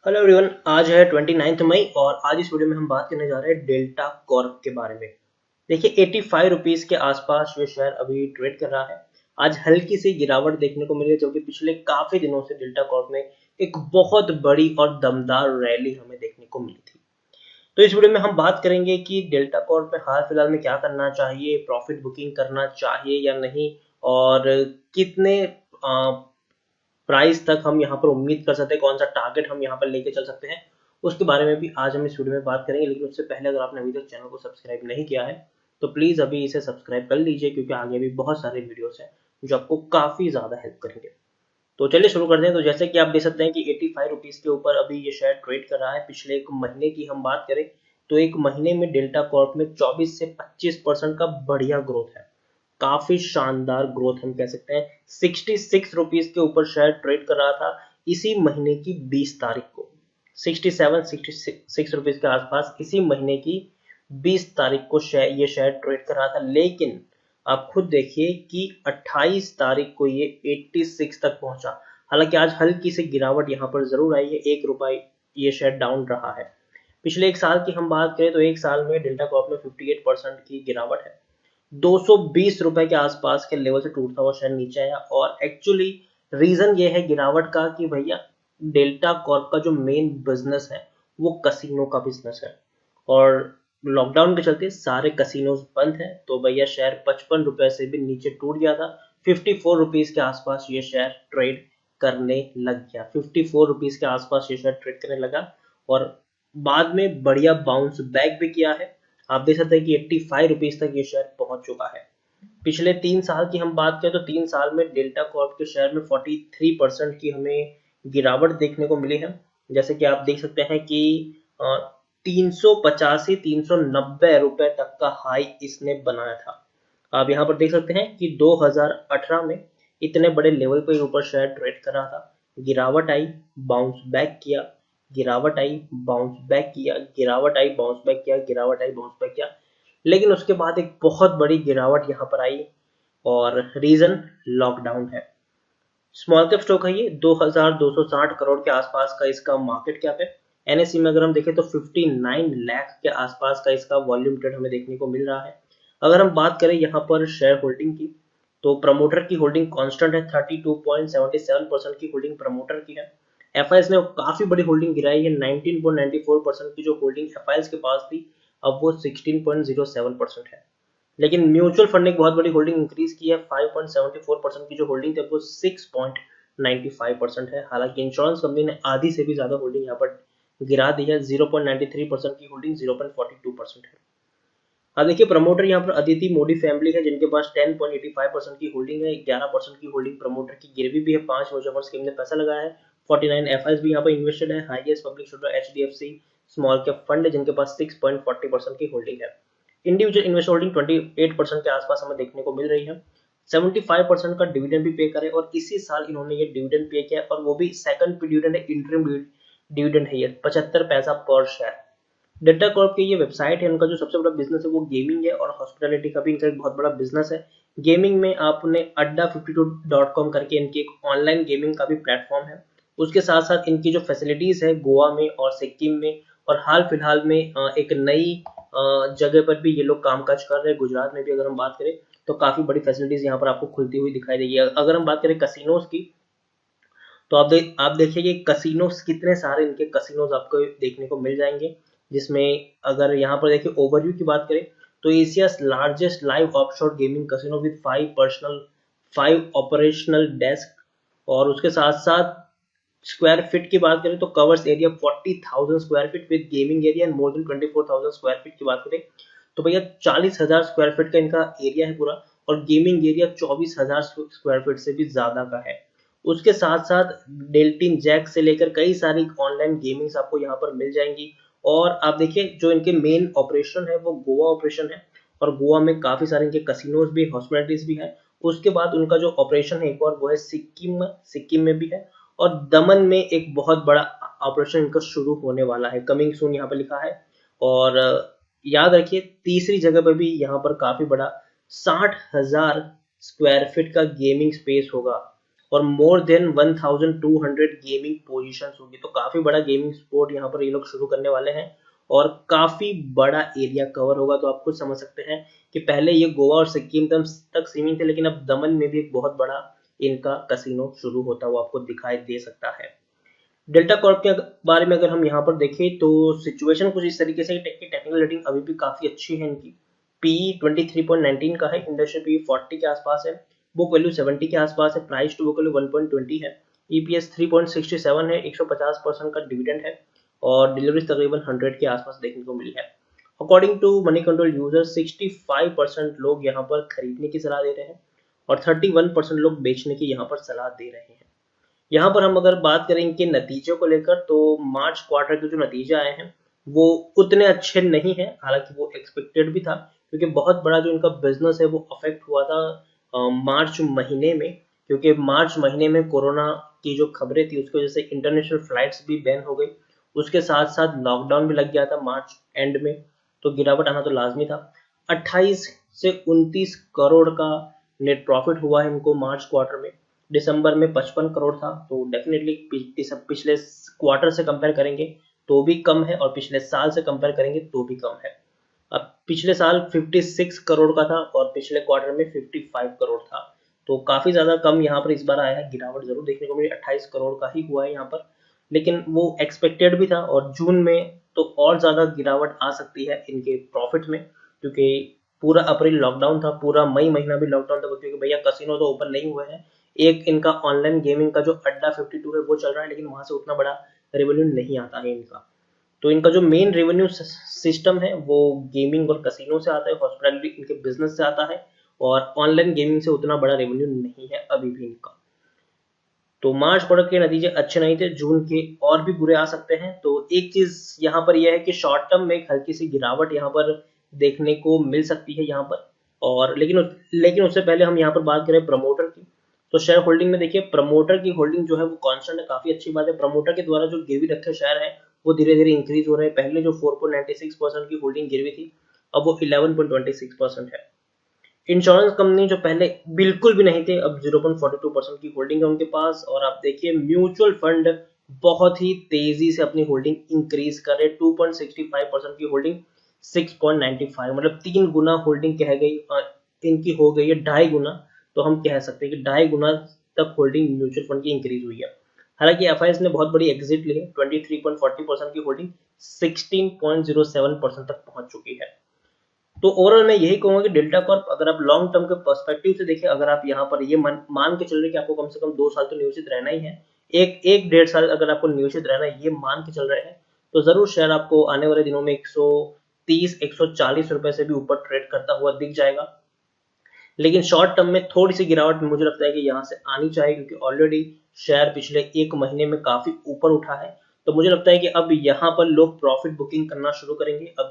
Hello everyone, आज है 29 मई और आज इस वीडियो में हम बात करने जा रहे हैं डेल्टा कॉर्प के बारे में। देखिए 85 रुपीस के आसपास ये शेयर अभी ट्रेड कर रहा है। आज हल्की सी गिरावट देखने को मिली है, जबकि पिछले काफी दिनों से डेल्टा कॉर्प में एक बहुत बड़ी और दमदार रैली हमें देखने को मिली थी। तो इस वीडियो में हम बात करेंगे कि डेल्टा कॉर्प में हाल फिलहाल में क्या करना चाहिए, प्रॉफिट बुकिंग करना चाहिए या नहीं, और कितने प्राइस तक हम यहाँ पर उम्मीद कर सकते हैं, कौन सा टारगेट हम यहाँ पर लेके चल सकते हैं, उसके बारे में भी आज हम इस वीडियो में बात करेंगे। लेकिन उससे पहले अगर आपने अभी तक चैनल को सब्सक्राइब नहीं किया है तो प्लीज़ अभी इसे सब्सक्राइब कर लीजिए, क्योंकि आगे भी बहुत सारे वीडियोस हैं जो आपको काफ़ी ज़्यादा हेल्प करेंगे। तो चलिए शुरू करते हैं। तो जैसे कि आप देख सकते हैं कि 85 रुपीज़ के ऊपर अभी ये शेयर ट्रेड कर रहा है। पिछले एक महीने की हम बात करें तो एक महीने में डेल्टा कॉर्प में 24 से 25% का बढ़िया ग्रोथ है। काफी शानदार ग्रोथ हम कह सकते हैं। 66 रुपीज के ऊपर शेयर ट्रेड कर रहा था इसी महीने की 20 तारीख को। 66 रुपीज के आसपास इसी महीने की 20 तारीख को ये शेयर ट्रेड कर रहा था। लेकिन आप खुद देखिए कि 28 तारीख को ये 86 तक पहुंचा। हालांकि आज हल्की सी गिरावट यहाँ पर जरूर आई है, 1 रुपए ये शेयर डाउन रहा है। पिछले एक साल की हम बात करें तो एक साल में डेल्टा कॉर्प में 58% की गिरावट है। 220 रुपए के आसपास के लेवल से टूटता हुआ शेयर नीचे आया। और एक्चुअली रीजन ये है गिरावट का कि भैया डेल्टा कॉर्प का जो मेन बिजनेस है वो कसिनो का बिजनेस है, और लॉकडाउन के चलते सारे कसिनोज बंद है। तो भैया शेयर 55 रुपए से भी नीचे टूट गया था। 54 रुपीज के आसपास ये शेयर ट्रेड करने लग गया। 54 रुपीज के आसपास ये शेयर ट्रेड करने लगा और बाद में बढ़िया बाउंस बैक भी किया है। आप देख सकते हैं कि 85 रुपीज तक ये शेयर पहुंच चुका है। पिछले 3 साल की हम बात करें तो 3 साल में डेल्टा कॉर्प के शेयर में 43% की हमें गिरावट देखने को मिली है। जैसे कि आप देख सकते हैं कि 385 390 रुपए तक का हाई इसने बनाया था। आप यहाँ पर देख सकते हैं कि 2018 में इतने बड़े लेवल पर ऊपर शेयर ट्रेड कर रहा था। गिरावट आई, बाउंस बैक किया, गिरावट आई, बाउंस बैक किया, गिरावट आई, बाउंस बैक किया, गिरावट आई, बाउंस बैक किया। लेकिन उसके बाद एक बहुत बड़ी गिरावट यहाँ पर आई, और रीजन लॉकडाउन है। स्मॉल कैप स्टॉक है ये, 2260 करोड़ के आसपास का इसका मार्केट कैप है। एनएससी में अगर हम देखें तो 59 लाख के आसपास का इसका वॉल्यूम ट्रेड हमें देखने को मिल रहा है। अगर हम बात करें यहाँ पर शेयर होल्डिंग की तो प्रमोटर की होल्डिंग कांस्टेंट है। 32.77% की होल्डिंग प्रमोटर की है। एफआईएस ने काफी बड़ी होल्डिंग गिराई है। 19.94% की जो होल्डिंग एफआईएस के पास थी अब वो 16.07% है। लेकिन म्यूचुअल फंड ने एक बहुत बड़ी होल्डिंग इंक्रीज की है। 5.74% की जो होल्डिंग थी वो 6.95% है। हालांकि इंश्योरेंस कंपनी ने आधी से भी ज्यादा होल्डिंग यहाँ पर गिरा दी है। 0.93% की होल्डिंग 0.42% है। अब देखिए प्रमोटर यहाँ पर अदिति मोदी फैमिली है, जिनके पास 10.85% की होल्डिंग है। 11% की होल्डिंग प्रमोटर की गिरवी भी है। 5 म्यूचुअल स्कीम ने पैसा लगाया है। 49 एफआईएस भी यहाँ पर इन्वेस्टेड है। Highest public share HDFC small cap fund है, जिनके पास 6.40% की होल्डिंग है। इंडिविजुअल इन्वेस्टर होल्डिंग 28% के आसपास हमें देखने को मिल रही है। 75% का डिविडेंड भी पे करे, और इसी साल इन्होंने ये डिविडेंड पे किया, और वो भी सेकंड डिविडेंड है, इंटरिम डिविडेंड है ये 75 पैसा पर शेयर। डेल्टा कॉर्प की ये वेबसाइट है, उनका जो सबसे बड़ा बिजनेस है वो गेमिंग है, और हॉस्पिटैलिटी का भी इनका एक बहुत बड़ा बिजनेस है। गेमिंग में आपने adda52.com करके इनकी एक ऑनलाइन गेमिंग का भी प्लेटफॉर्म है। उसके साथ साथ इनकी जो फैसिलिटीज है गोवा में और सिक्किम में, और हाल फिलहाल में एक नई जगह पर भी ये लोग कामकाज कर रहे हैं। गुजरात में भी अगर हम बात करें तो काफी बड़ी फैसिलिटीज यहाँ पर आपको खुलती हुई दिखाई देगी। अगर हम बात करें कसिनोज की तो आप देखिए कि कसिनोज कितने सारे इनके कसिनोज आपको देखने को मिल जाएंगे। जिसमें अगर यहाँ पर देखिए ओवरव्यू की बात करें तो Asia's largest live offshore gaming casino with 5 operational desk, और उसके साथ साथ स्क्वायर फीट की बात करें तो covers area 40,000 square feet with gaming area and more than 24,000 square feet की बात करें तो भैया 40,000 स्क्वायर फीट का इनका एरिया है पूरा, और गेमिंग एरिया 24,000 स्क्वायर फीट से भी ज्यादा का है। उसके साथ साथ डेल्टिन जैक से लेकर कई सारी ऑनलाइन गेमिंग्स आपको यहाँ पर मिल जाएंगी। और आप देखिए जो इनके मेन ऑपरेशन है वो गोवा ऑपरेशन है, और गोवा में काफी सारे इनके कसिनोज भी, हॉस्पिटलिटीज भी है। उसके बाद उनका जो ऑपरेशन है एक और वो है सिक्किम में भी है, और दमन में एक बहुत बड़ा ऑपरेशन इनका शुरू होने वाला है, कमिंग सून यहाँ पर लिखा है। और याद रखिए तीसरी जगह पर भी यहाँ पर काफी बड़ा 60,000 स्क्वायर फीट का गेमिंग स्पेस होगा। और मोर देन 1200 गेमिंग पोजीशंस होगी। तो काफी बड़ा गेमिंग स्पोर्ट यहाँ पर ये लोग शुरू करने वाले हैं और काफी बड़ा एरिया कवर होगा। तो आप खुद समझ सकते हैं कि पहले ये गोवा और सिक्किम तक सीमित थे, लेकिन अब दमन में भी एक बहुत बड़ा इनका कसिनो शुरू होता हुआ आपको दिखाई दे सकता है। डेल्टा कॉर्प के बारे में अगर हम यहाँ पर देखें तो सिचुएशन कुछ इस तरीके से कि टेक्निकल रेटिंग अभी भी काफी अच्छी है इनकी। पी 23.19 का है, इंडस्ट्री पी 40 के आसपास है, बुक वैल्यू 70 के आसपास है, प्राइस टू बुक वैल्यू 1.20 है, ईपीएस 3.67 है, 150% का डिविडेंड है और डिलीवरी तकरीबन 100 के आसपास देखने को मिली है। According to Moneycontrol user 65% लोग यहाँ पर खरीदने की सलाह दे रहे हैं और 31% लोग बेचने की यहाँ पर सलाह दे रहे हैं। यहाँ पर हम अगर बात करें इनके नतीजों को लेकर तो मार्च क्वार्टर के जो नतीजे आए हैं वो उतने अच्छे नहीं है, हालांकि वो एक्सपेक्टेड भी था क्योंकि बहुत बड़ा जो इनका बिजनेस है वो अफेक्ट हुआ था मार्च महीने में, क्योंकि मार्च महीने में कोरोना की जो खबरें थी उसकी वजह से इंटरनेशनल फ्लाइट्स भी बैन हो गई, उसके साथ साथ लॉकडाउन भी लग गया था मार्च एंड में, तो गिरावट आना तो लाजमी था। 28 से 29 करोड़ का नेट प्रॉफिट हुआ है इनको मार्च क्वार्टर में। दिसंबर में 55 करोड़ था, तो डेफिनेटली पिछले क्वार्टर से कंपेयर करेंगे तो भी कम है और पिछले साल से कंपेयर करेंगे तो भी कम है। अब पिछले साल 56 करोड़ का था और पिछले क्वार्टर में 55 करोड़ था, तो काफी ज्यादा कम यहाँ पर इस बार आया है। गिरावट जरूर देखने को मिली, 28 करोड़ का ही हुआ है यहाँ पर, लेकिन वो एक्सपेक्टेड भी था और जून में तो और ज्यादा गिरावट आ सकती है इनके प्रॉफिट में, क्योंकि पूरा अप्रैल लॉकडाउन था, पूरा मई महीना भी लॉकडाउन था, क्योंकि भैया कसिनो तो ओपन नहीं हुए हैं। एक इनका ऑनलाइन गेमिंग का जो अड्डा 52 है वो चल रहा है, लेकिन वहां से उतना बड़ा रेवेन्यू नहीं आता है इनका। तो इनका जो मेन रेवेन्यू सिस्टम है वो गेमिंग और कसिनो से आता है, हॉस्पिटैलिटी इनके बिजनेस से आता है और ऑनलाइन गेमिंग से उतना बड़ा रेवेन्यू नहीं है अभी भी इनका। तो मार्च क्वार्टर के नतीजे अच्छे नहीं थे, जून के और भी बुरे आ सकते हैं। तो एक चीज यहाँ पर यह है कि शॉर्ट टर्म में एक हल्की सी गिरावट यहाँ पर देखने को मिल सकती है यहाँ पर, और लेकिन उससे पहले हम यहाँ पर बात करें प्रमोटर की। तो शेयर होल्डिंग में देखिए प्रमोटर की होल्डिंग जो है वो कांस्टेंट है, काफी अच्छी बात है। प्रमोटर के द्वारा जो गिरवी रखे शेयर है वो धीरे धीरे इंक्रीज हो रहे हैं। पहले जो 4.96% की होल्डिंग गिरवी थी अब वो 11.26% है। इंश्योरेंस कंपनी जो पहले बिल्कुल भी नहीं थे अब 0.42% की होल्डिंग है उनके पास। और आप देखिए म्यूचुअल फंड बहुत ही तेजी से अपनी होल्डिंग इंक्रीज कर रहे, 2.65% की होल्डिंग 6.95, मतलब 3 गुना होल्डिंग कह गई इनकी हो गई है 2.5 गुना। तो हम कह सकते हैं कि 2.5 गुना तक होल्डिंग म्यूचुअल फंड की इंक्रीज हुई है। हालांकि एफआईएस ने बहुत बड़ी एग्जिट ली है, 23.40% की होल्डिंग 16.07% तक पहुंच चुकी है। तो ओवरऑल मैं यही कहूंगा कि डेल्टा कॉर्प अगर आप लॉन्ग टर्म के पर्सपेक्टिव से देखें, अगर आप यहाँ पर ये मान के चल रहे कि आपको कम से कम 2 साल तो नियोजित रहना ही है, एक 1.5 साल अगर आपको नियोजित रहना है ये मान के चल रहे हैं, तो जरूर शेयर आपको आने वाले दिनों में 130 140 रुपए से भी ऊपर ट्रेड करता हुआ दिख जाएगा। लेकिन शॉर्ट टर्म में थोड़ी सी गिरावट मुझे लगता है कि यहाँ से आनी चाहिए, क्योंकि ऑलरेडी शेयर पिछले एक महीने में काफी ऊपर उठा है। तो मुझे लगता है कि अब यहाँ पर लोग प्रॉफिट बुकिंग करना शुरू करेंगे। अब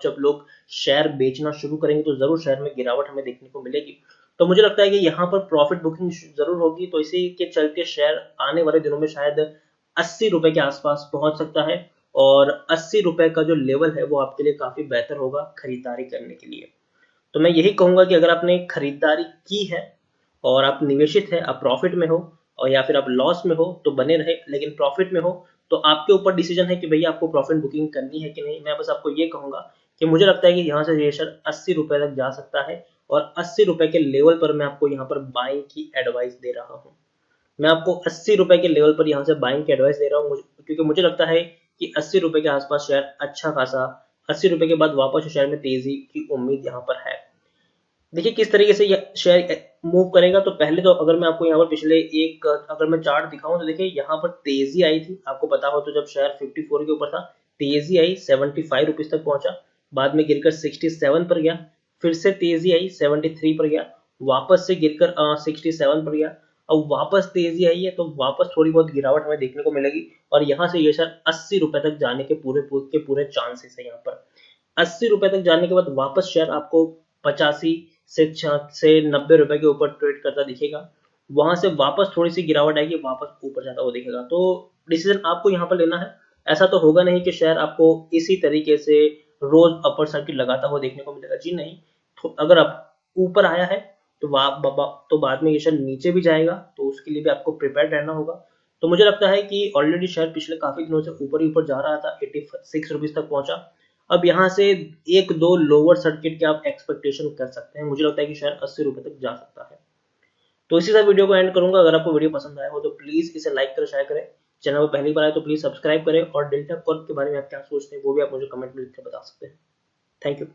जब लोग शेयर बेचना शुरू करेंगे तो जरूर शेयर में गिरावट हमें देखने को मिलेगी। तो मुझे लगता है कि यहाँ पर प्रॉफिट बुकिंग जरूर होगी। तो इसी के चलते शेयर आने वाले दिनों में शायद 80 रुपए के आसपास पहुंच सकता है और 80 रुपए का जो लेवल है वो आपके लिए काफी बेहतर होगा खरीदारी करने के लिए। तो मैं यही कहूंगा कि अगर आपने खरीदारी की है और आप निवेशित है, आप प्रॉफिट में हो और या फिर आप लॉस में हो तो बने रहे, लेकिन प्रॉफिट में हो तो आपके ऊपर डिसीजन है कि भैया आपको प्रॉफिट बुकिंग करनी है कि नहीं। मैं बस आपको ये कहूंगा कि मुझे लगता है कि यहाँ से ये शेयर 80 रुपए तक जा सकता है और 80 रुपए के लेवल पर मैं आपको यहाँ पर बाइंग की एडवाइस दे रहा हूँ। मैं आपको 80 रुपए के लेवल पर यहाँ से बाइंग की एडवाइस दे रहा हूँ, क्योंकि मुझे लगता है कि 80 रुपए के आसपास शेयर अच्छा खासा 80 रुपए के बाद वापस शेयर में तेजी की उम्मीद यहाँ पर है। देखिए किस तरीके से ये शेयर मूव करेगा। तो पहले तो अगर मैं आपको यहाँ पर पिछले अगर मैं चार्ट दिखाऊं तो देखिए यहाँ पर तेजी आई थी, आपको पता हो तो जब शेयर 54 के ऊपर था तेजी आई 75 रुपीज तक पहुंचा, बाद में गिरकर 67 पर गया, फिर से तेजी आई 73 पर गया, वापस से गिरकर 67 पर गया, अब वापस तेजी आई है तो वापस थोड़ी बहुत गिरावट हमें देखने को मिलेगी और यहाँ से ये शेयर 80 रुपए तक जाने के पूरे चांसेस है। यहाँ पर 80 रुपए तक जाने के बाद वापस शेयर आपको 85 से 90 रुपए के ऊपर ट्रेड करता दिखेगा, वहां से वापस थोड़ी सी गिरावट आएगी, वापस ऊपर जाता हुआ दिखेगा। तो डिसीजन आपको यहाँ पर लेना है। ऐसा तो होगा नहीं कि शेयर आपको इसी तरीके से रोज अपर सर्किट लगाता हुआ देखने को मिलेगा, जी नहीं। तो अगर आप ऊपर आया है तो बाद में ये शेयर नीचे भी जाएगा, तो उसके लिए भी आपको प्रिपेयर रहना होगा। तो मुझे लगता है कि ऑलरेडी शेयर पिछले काफी दिनों से ऊपर ही ऊपर जा रहा था, 86 रुपीज तक पहुंचा। अब यहाँ से एक दो लोअर सर्किट के आप एक्सपेक्टेशन कर सकते हैं। मुझे लगता है कि शेयर 80 रुपए तक जा सकता है। तो इसी साथ वीडियो को एंड करूंगा। अगर आपको वीडियो पसंद आया हो तो प्लीज इसे लाइक करें, शेयर करें। चैनल पर पहली बार आए तो प्लीज सब्सक्राइब करें, और डेल्टा कॉर्प के बारे में आप क्या सोचते हैं वो भी आप मुझे कमेंट में लिख कर बता सकते हैं। Thank you.